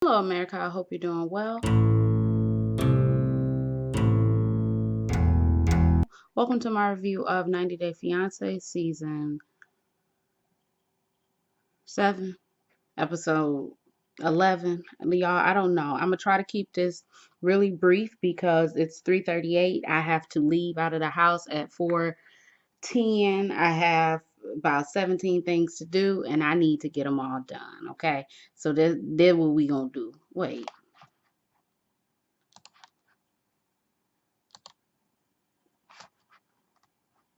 Hello, America. I hope you're doing well. Welcome to my review of 90 Day Fiance season 7, episode 11. Y'all, I don't know. I'm gonna try to keep this really brief because it's 3:38. I have to leave out of the house at 4:10. I have about 17 things to do and I need to get them all done. Okay, so that's what we gonna do. Wait.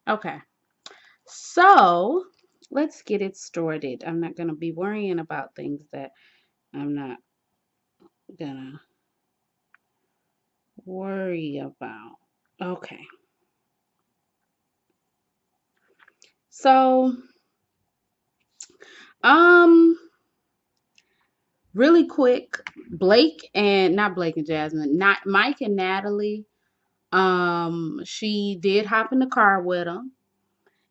Okay. So let's get it started. I'm not going to be worrying about things that I'm not going to worry about. Okay. So, um, really quick, not Blake and Jasmine, not Mike and Natalie. She did hop in the car with him.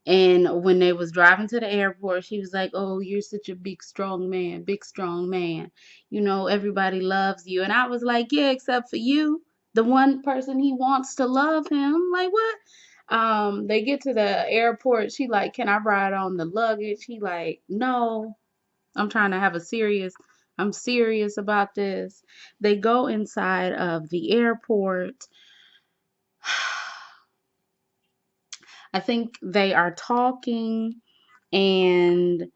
And when they was driving to the airport, she was like, "Oh, you're such a big, strong man, big, strong man. You know, everybody loves you." And I was like, "Yeah, except for you, the one person he wants to love him." Like, what? They get to the airport. She like, "Can I ride on the luggage?" He like, "No, I'm trying to have I'm serious about this." They go inside of the airport. I think they are talking and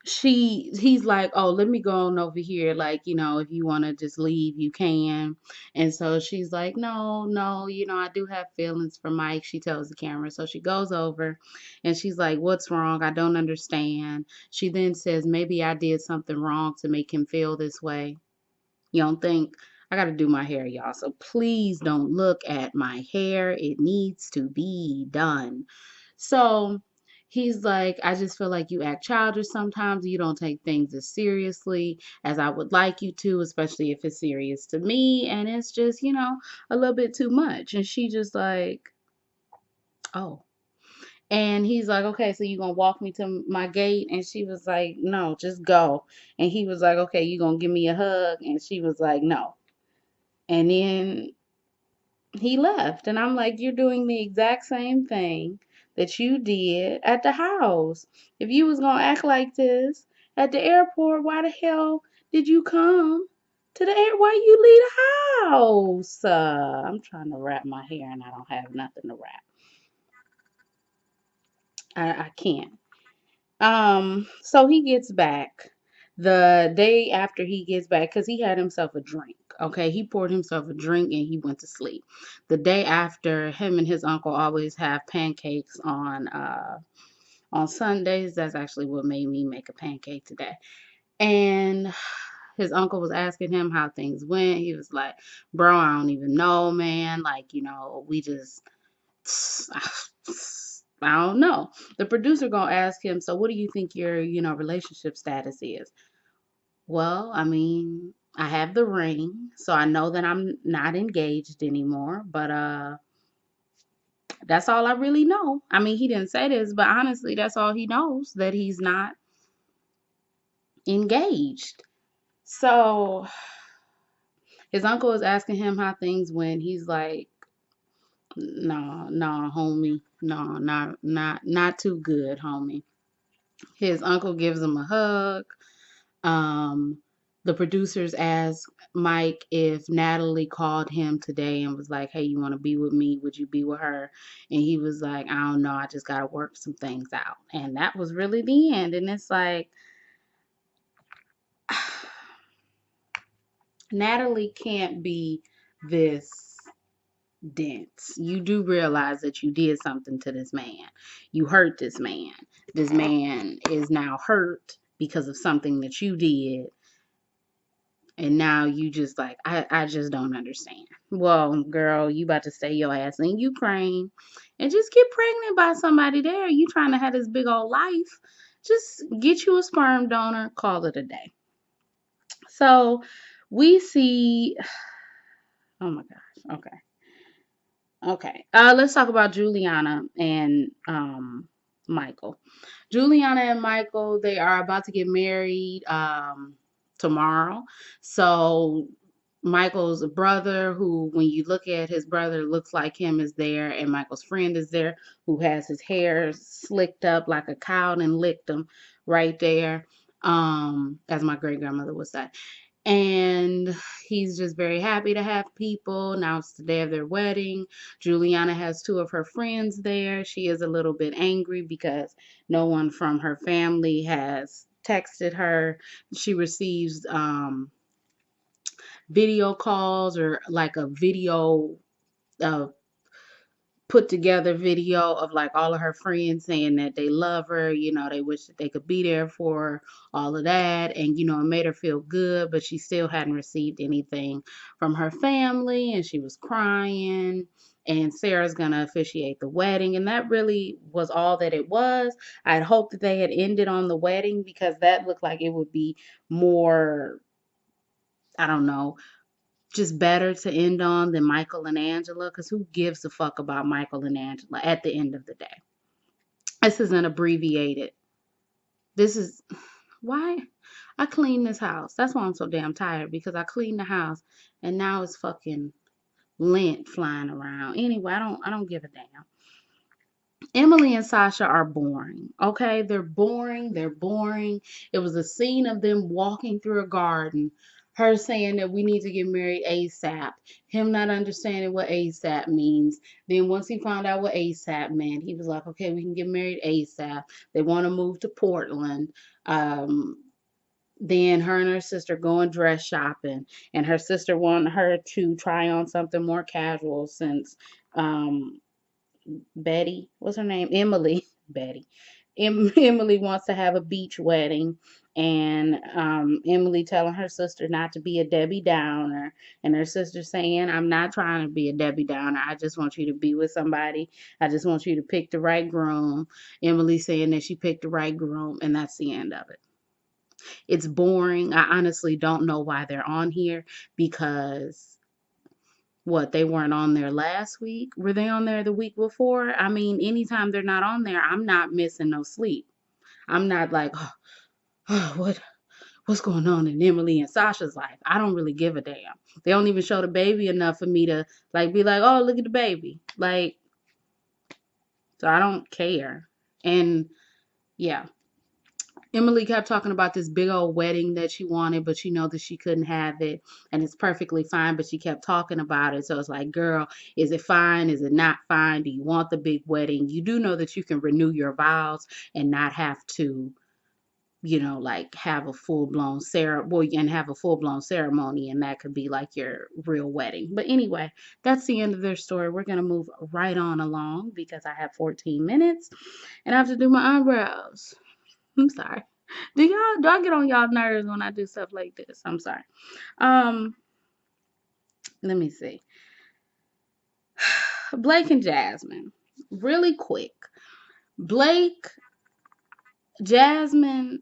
he's like, "Oh, let me go on over here, like, if you want to just leave, you can." And so she's like, "No, no, I do have feelings for Mike." She tells the camera. So she goes over and she's like, "What's wrong? I don't understand." She then says, "Maybe I did something wrong to make him feel this way." You don't think? I got to do my hair, y'all, so please don't look at my hair. It needs to be done. So he's like, "I just feel like you act childish sometimes. You don't take things as seriously as I would like you to, especially if it's serious to me. And it's just, a little bit too much." And she just like, "Oh." And he's like, "Okay, so you gonna walk me to my gate?" And she was like, "No, just go." And he was like, "Okay, you gonna give me a hug?" And she was like, "No." And then he left. And I'm like, "You're doing the exact same thing that you did at the house. If you was gonna act like this at the airport, why the hell did you come to the air? Why you leave the house?" I'm trying to wrap my hair and I don't have nothing to wrap. I can't. So he gets back the day after he gets back because he had himself a drink. Okay, he poured himself a drink and he went to sleep. The day after, him and his uncle always have pancakes on Sundays. That's actually what made me make a pancake today. And his uncle was asking him how things went. He was like, "Bro, I don't even know, man. Like, we just I don't know." The producer gonna ask him, "So what do you think your, relationship status is?" "Well, I mean, I have the ring, so I know that I'm not engaged anymore, but that's all I really know." I mean, he didn't say this, but honestly, that's all he knows, that he's not engaged. So his uncle is asking him how things went. He's like, "No, no, homie. No, not too good, homie." His uncle gives him a hug. Um, the producers asked Mike if Natalie called him today and was like, "Hey, you want to be with me? Would you be with her?" And he was like, "I don't know. I just got to work some things out." And that was really the end. And it's like, Natalie can't be this dense. You do realize that you did something to this man. You hurt this man. This man is now hurt because of something that you did. And now you just like, I just don't understand. Well, girl, you about to stay your ass in Ukraine and just get pregnant by somebody there. You trying to have this big old life. Just get you a sperm donor, call it a day. So we see, oh my gosh, okay. Okay. Let's talk about Juliana and Michael. Juliana and Michael, they are about to get married tomorrow. So Michael's brother, who, when you look at his brother, looks like him, is there, and Michael's friend is there, who has his hair slicked up like a cow and licked him right there, as my great grandmother would say. And he's just very happy to have people. Now it's the day of their wedding. Juliana has two of her friends there. She is a little bit angry because no one from her family has texted her. She receives video calls, or like a video, uh, put together video of like all of her friends saying that they love her, they wish that they could be there for her, all of that. And, it made her feel good, but she still hadn't received anything from her family, and she was crying. And Sarah's going to officiate the wedding. And that really was all that it was. I'd hoped that they had ended on the wedding, because that looked like it would be more, I don't know, just better to end on than Michael and Angela, because who gives a fuck about Michael and Angela at the end of the day? This is an abbreviated. This is why I cleaned this house. That's why I'm so damn tired, because I cleaned the house and now it's fucking lint flying around. Anyway, I don't give a damn. Emily and Sasha are boring. Okay, they're boring. They're boring. It was a scene of them walking through a garden. Her saying that we need to get married ASAP. Him not understanding what ASAP means. Then once he found out what ASAP meant, he was like, okay, we can get married ASAP. They want to move to Portland. Then her and her sister going dress shopping, and her sister wanted her to try on something more casual, since um, Betty, what's her name? Emily, Betty. Emily wants to have a beach wedding, and Emily telling her sister not to be a Debbie Downer, and her sister saying, "I'm not trying to be a Debbie Downer. I just want you to be with somebody. I just want you to pick the right groom." Emily saying that she picked the right groom, and that's the end of it. It's boring. I honestly don't know why they're on here, because what, they weren't on there last week? Were they on there the week before? I mean, anytime they're not on there, I'm not missing no sleep. I'm not like, oh, what's going on in Emily and Sasha's life? I don't really give a damn. They don't even show the baby enough for me to like be like, oh, look at the baby. Like, so I don't care. And yeah. Emily kept talking about this big old wedding that she wanted, but you know that she couldn't have it, and it's perfectly fine, but she kept talking about it. So it's like, girl, is it fine? Is it not fine? Do you want the big wedding? You do know that you can renew your vows and not have to, like have a full blown ceremony, and that could be like your real wedding. But anyway, that's the end of their story. We're gonna move right on along, because I have 14 minutes and I have to do my eyebrows. I'm sorry. Do I get on y'all nerves when I do stuff like this? I'm sorry. Um, Let me see. Blake and Jasmine. Really quick. Blake, Jasmine,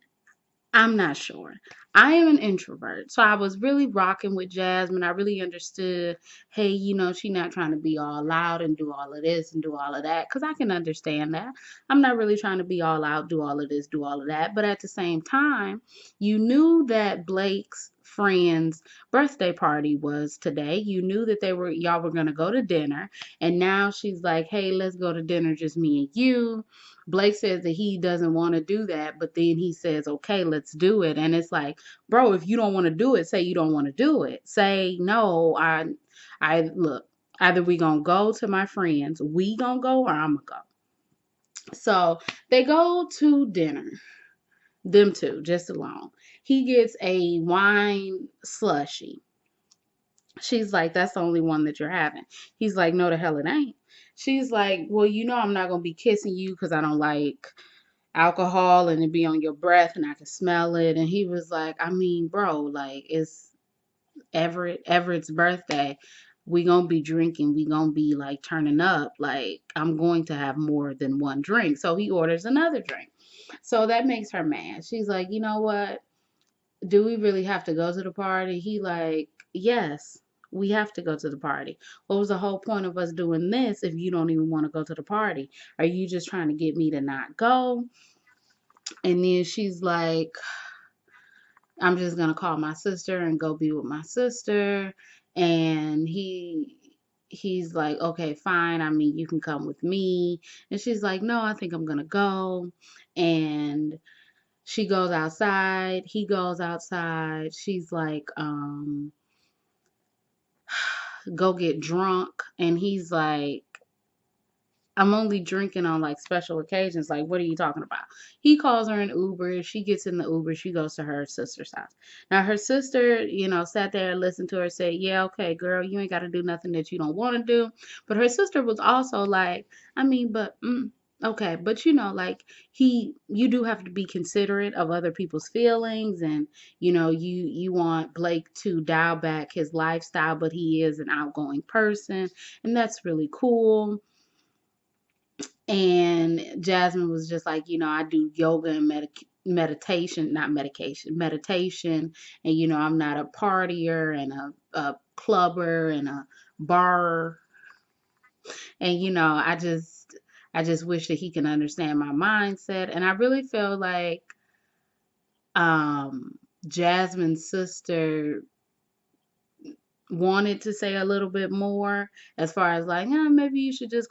I'm not sure. I am an introvert, so I was really rocking with Jasmine. I really understood, hey, she not trying to be all loud and do all of this and do all of that, because I can understand that. I'm not really trying to be all out, do all of this, do all of that. But at the same time, you knew that Blake's friend's birthday party was today. You knew that y'all were gonna go to dinner, and now she's like, hey, let's go to dinner, just me and you. Blake says that he doesn't want to do that, but then he says, okay, let's do it. And it's like, bro, if you don't want to do it, say you don't want to do it. Say, no, I look, either we gonna go to my friends, we gonna go, or I'm gonna go. So they go to dinner, them two, just alone. He gets a wine slushy. She's like, that's the only one that you're having. He's like, no, the hell it ain't. She's like, well, I'm not going to be kissing you because I don't like alcohol and it be on your breath and I can smell it. And he was like, I mean, bro, like, it's Everett's birthday. We gonna be drinking. We gonna be like turning up. Like, I'm going to have more than one drink. So he orders another drink. So that makes her mad. She's like, you know what? Do we really have to go to the party? He like, yes, we have to go to the party. What was the whole point of us doing this if you don't even want to go to the party? Are you just trying to get me to not go? And then she's like, I'm just gonna call my sister and go be with my sister. And he's like, okay, fine. I mean, you can come with me. And she's like, no, I think I'm gonna go. And she goes outside. He goes outside. She's like, go get drunk. And he's like, I'm only drinking on like special occasions. Like, what are you talking about? He calls her an Uber. She gets in the Uber. She goes to her sister's house. Now, her sister, sat there and listened to her say, yeah, okay, girl, you ain't got to do nothing that you don't want to do. But her sister was also like, I mean, okay, but like you do have to be considerate of other people's feelings, and you want Blake to dial back his lifestyle, but he is an outgoing person, and that's really cool. And Jasmine was just like, I do yoga and meditation, not medication, meditation. And, I'm not a partier and a clubber and a bar. And, I just wish that he can understand my mindset. And I really feel like um, Jasmine's sister wanted to say a little bit more as far as like, yeah, maybe you should just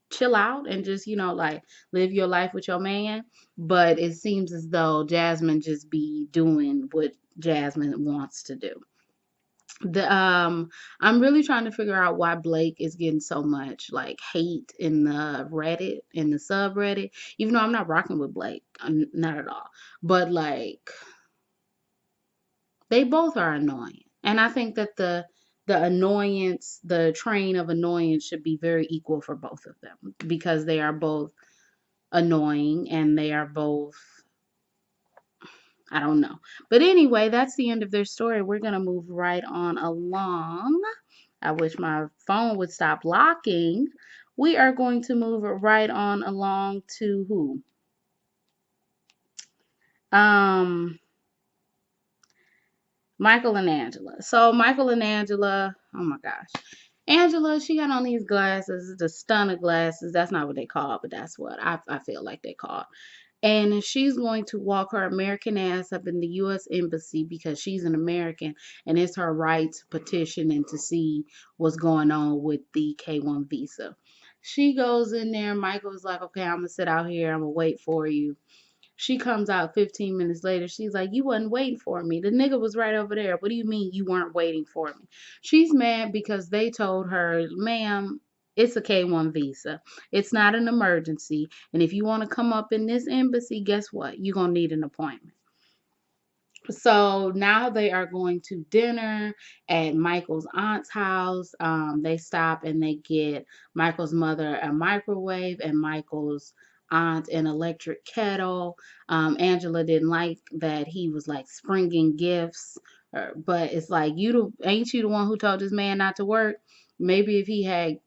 chill out and just, like live your life with your man. But it seems as though Jasmine just be doing what Jasmine wants to do. The I'm really trying to figure out why Blake is getting so much like hate in the Reddit, in the subreddit, even though I'm not rocking with Blake. Not at all. But like they both are annoying. And I think that the annoyance, the train of annoyance should be very equal for both of them because they are both annoying and they are both, I don't know. But anyway, that's the end of their story. We're going to move right on along. I wish my phone would stop locking. We are going to move right on along to who? Um Michael and Angela. So Michael and Angela, oh my gosh. Angela, she got on these glasses, the stunner glasses. That's not what they call, but that's what I feel like they call. And she's going to walk her American ass up in the U.S. Embassy because she's an American and it's her right to petition and to see what's going on with the K-1 visa. She goes in there. Michael's like, okay, I'm going to sit out here. I'm going to wait for you. She comes out 15 minutes later. She's like, you wasn't waiting for me. The nigga was right over there. What do you mean you weren't waiting for me? She's mad because they told her, ma'am, it's a K-1 visa. It's not an emergency. And if you want to come up in this embassy, guess what? You're going to need an appointment. So now they are going to dinner at Michael's aunt's house. They stop and they get Michael's mother a microwave and Michael's aunt an electric kettle. Angela didn't like that he was like springing gifts, but it's like ain't you the one who told this man not to work? Maybe if he had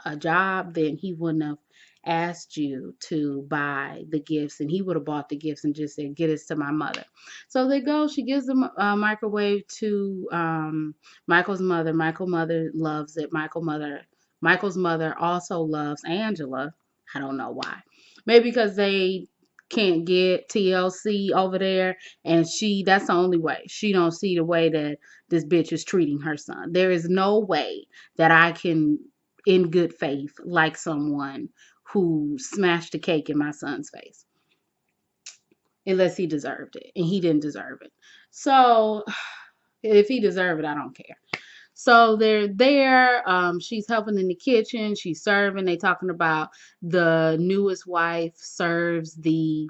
a job, then he wouldn't have asked you to buy the gifts and he would have bought the gifts and just said, get this to my mother. So they go. She gives the microwave to Michael's mother. Michael's mother loves it. Michael's mother also loves Angela. I don't know why. Maybe because they can't get TLC over there, and that's the only way. She don't see the way that this bitch is treating her son. There is no way that I can, in good faith, like someone who smashed a cake in my son's face unless he deserved it, and he didn't deserve it. So if he deserved it, I don't care. So they're there. She's helping in the kitchen. She's serving. They talking about the newest wife serves the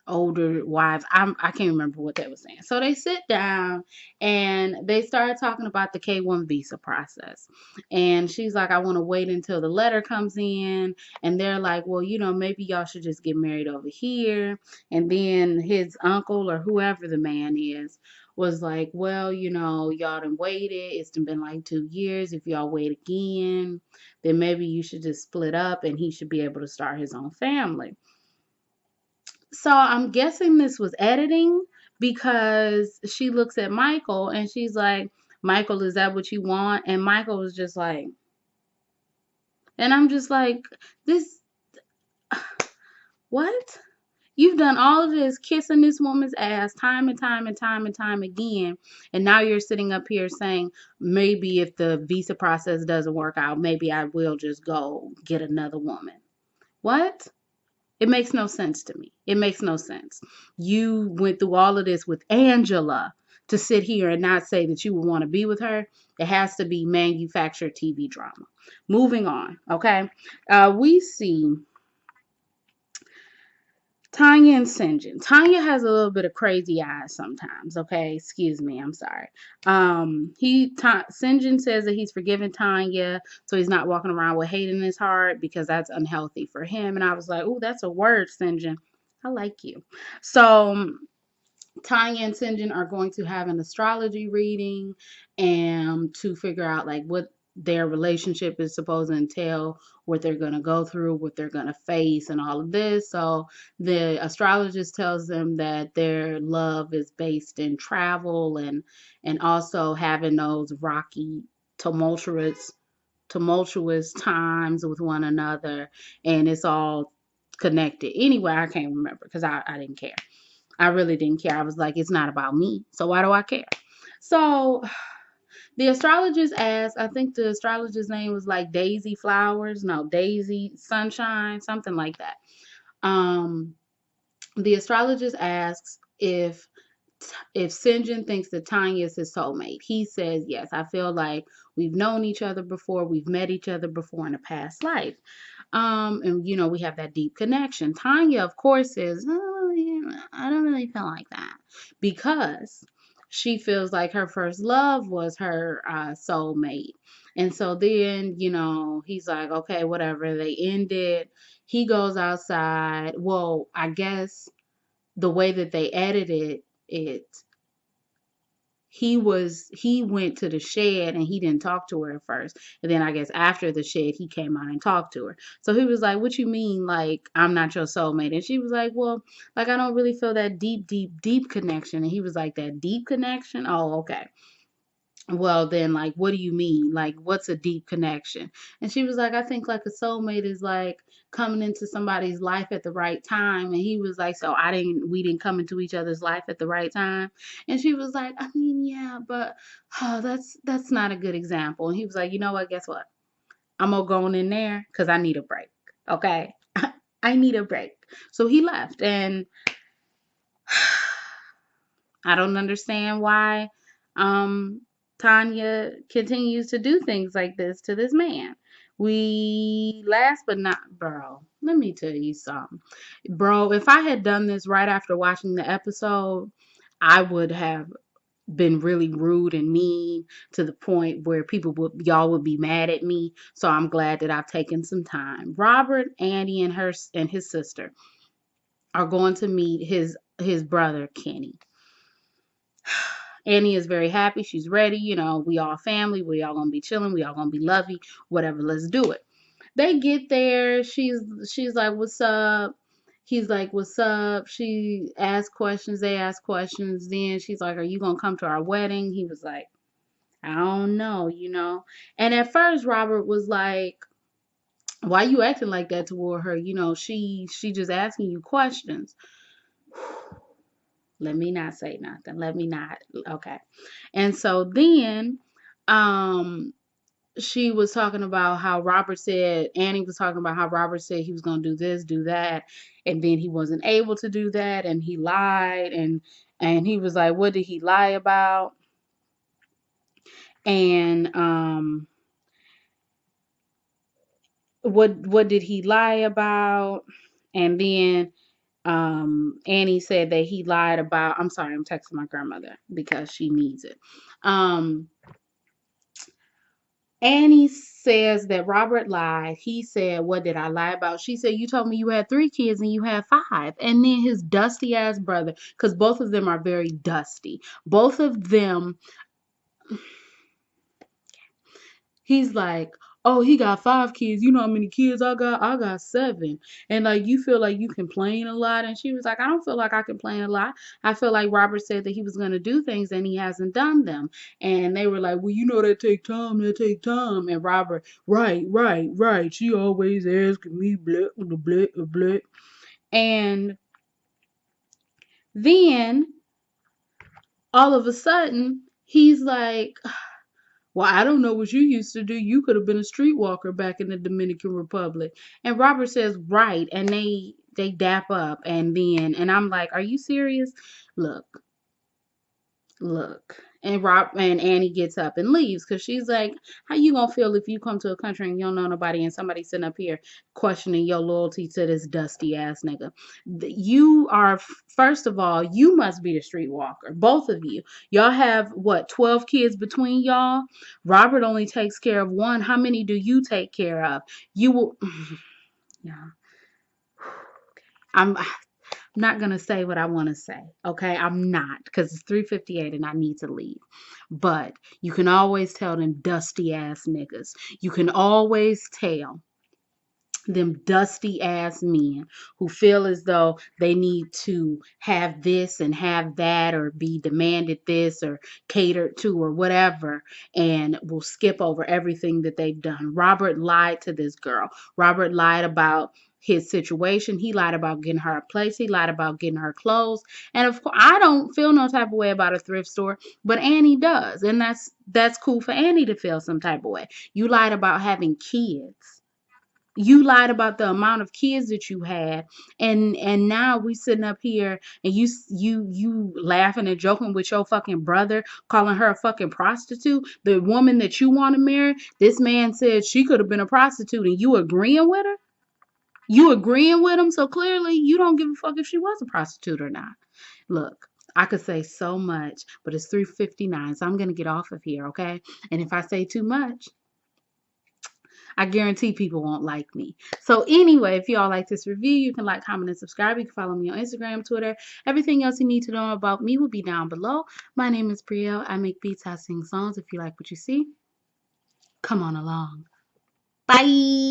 older wives. I can't remember what they were saying. So they sit down and they start talking about the K-1 visa process. And she's like, I want to wait until the letter comes in. And they're like, well, maybe y'all should just get married over here. And then his uncle or whoever the man is was like, well, y'all done waited. It's been like 2 years. If y'all wait again, then maybe you should just split up and he should be able to start his own family. So I'm guessing this was editing because she looks at Michael and she's like, Michael, is that what you want? And Michael was just like, and I'm just like, this, what? You've done all of this kissing this woman's ass time and time and time and time again. And now you're sitting up here saying, maybe if the visa process doesn't work out, maybe I will just go get another woman. What? It makes no sense to me. It makes no sense. You went through all of this with Angela to sit here and not say that you would want to be with her. It has to be manufactured TV drama. Moving on, okay? We see Tanya and Sinjin. Tanya has a little bit of crazy eyes sometimes. Okay, excuse me. I'm sorry. Sinjin says that he's forgiven Tanya, so he's not walking around with hate in his heart because that's unhealthy for him. And I was like, oh, that's a word, Sinjin. I like you. So Tanya and Sinjin are going to have an astrology reading and to figure out like what their relationship is supposed to entail, what they're going to go through, what they're going to face, and all of this. So the astrologist tells them that their love is based in travel and also having those rocky, tumultuous times with one another, and it's all connected. Anyway, I can't remember because I didn't care. I really didn't care. I was like, it's not about me. So why do I care? So the astrologist asked, I think the astrologer's name was like Daisy Flowers. No, Daisy Sunshine, something like that. The astrologist asks if Sinjin thinks that Tanya is his soulmate. He says, yes, I feel like we've known each other before. We've met each other before in a past life. And you know, we have that deep connection. Tanya, of course, says, oh, yeah, I don't really feel like that because she feels like her first love was her soulmate. And so then, you know, he's like, okay, whatever. They ended. He goes outside. Well, I guess the way that they edited it, he went to the shed and he didn't talk to her at first. And then I guess after the shed he came out and talked to her. So he was like, what you mean like I'm not your soulmate? And she was like, well, like I don't really feel that deep connection. And he was like, that deep connection? Oh, okay. Well, then, like, what do you mean? Like, what's a deep connection? And she was like, I think like a soulmate is like coming into somebody's life at the right time. And he was like, so we didn't come into each other's life at the right time. And she was like, I mean, yeah, but that's not a good example. And he was like, you know what? Guess what? I'm gonna go in there because I need a break. Okay, I need a break. So he left, and I don't understand why Tanya continues to do things like this to this man. Last but not, bro, let me tell you something. Bro, if I had done this right after watching the episode, I would have been really rude and mean to the point where y'all would be mad at me. So I'm glad that I've taken some time. Robert, Andy, and his sister are going to meet his brother Kenny. Annie is very happy. She's ready. You know, we all family. We all gonna be chilling. We all gonna be lovey. Whatever. Let's do it. They get there. She's like, "What's up?" He's like, "What's up?" She asks questions. They ask questions. Then she's like, "Are you gonna come to our wedding?" He was like, "I don't know, you know." And at first, Robert was like, "Why you acting like that toward her? You know, she just asking you questions." Let me not say nothing. Let me not. Okay. And so then she was talking about how Annie was talking about how Robert said he was going to do this, do that, and then he wasn't able to do that and he lied and he was like, what did he lie about? And what did he lie about? And then Annie said that he lied about, I'm sorry, I'm texting my grandmother because she needs it. Annie says that Robert lied. He said, what did I lie about? She said, you told me you had 3 kids and you had 5. And then his dusty ass brother, because both of them are very dusty. Both of them, he's like, oh, he got 5 kids. You know how many kids I got? I got 7. And like, you feel like you complain a lot. And she was like, I don't feel like I complain a lot. I feel like Robert said that he was going to do things and he hasn't done them. And they were like, well, you know, that take time. That take time. And Robert, right. She always asking me, blah, blah, blah, blah. And Then all of a sudden, he's like, well, I don't know what you used to do. You could have been a streetwalker back in the Dominican Republic. And Robert says, right. And they dap up, and I'm like, are you serious? Look, look. And Annie gets up and leaves because she's like, how you gonna feel if you come to a country and you don't know nobody and somebody sitting up here questioning your loyalty to this dusty ass nigga? You are, first of all, you must be the streetwalker, both of you. Y'all have what, 12 kids between y'all? Robert only takes care of one. How many do you take care of? You will. Yeah. I'm not gonna say what I want to say. Okay, I'm not, because it's 3:58 and I need to leave. But you can always tell them dusty ass niggas. You can always tell them dusty ass men who feel as though they need to have this and have that, or be demanded this or catered to or whatever, and will skip over everything that they've done. Robert lied to this girl. Robert lied about his situation. He lied about getting her a place. He lied about getting her clothes. And of course, I don't feel no type of way about a thrift store, but Annie does. And that's cool for Annie to feel some type of way. You lied about having kids. You lied about the amount of kids that you had, and now we sitting up here and you laughing and joking with your fucking brother, calling her a fucking prostitute, the woman that you want to marry. This man said she could have been a prostitute, and you agreeing with her? You agreeing with him? So clearly you don't give a fuck if she was a prostitute or not. Look, I could say so much, but it's 3:59, so I'm gonna get off of here, okay? And if I say too much, I guarantee people won't like me. So anyway, if y'all like this review, you can like, comment, and subscribe. You can follow me on Instagram, Twitter. Everything else you need to know about me will be down below. My name is Priel. I make beats, I sing songs. If you like what you see, come on along. Bye.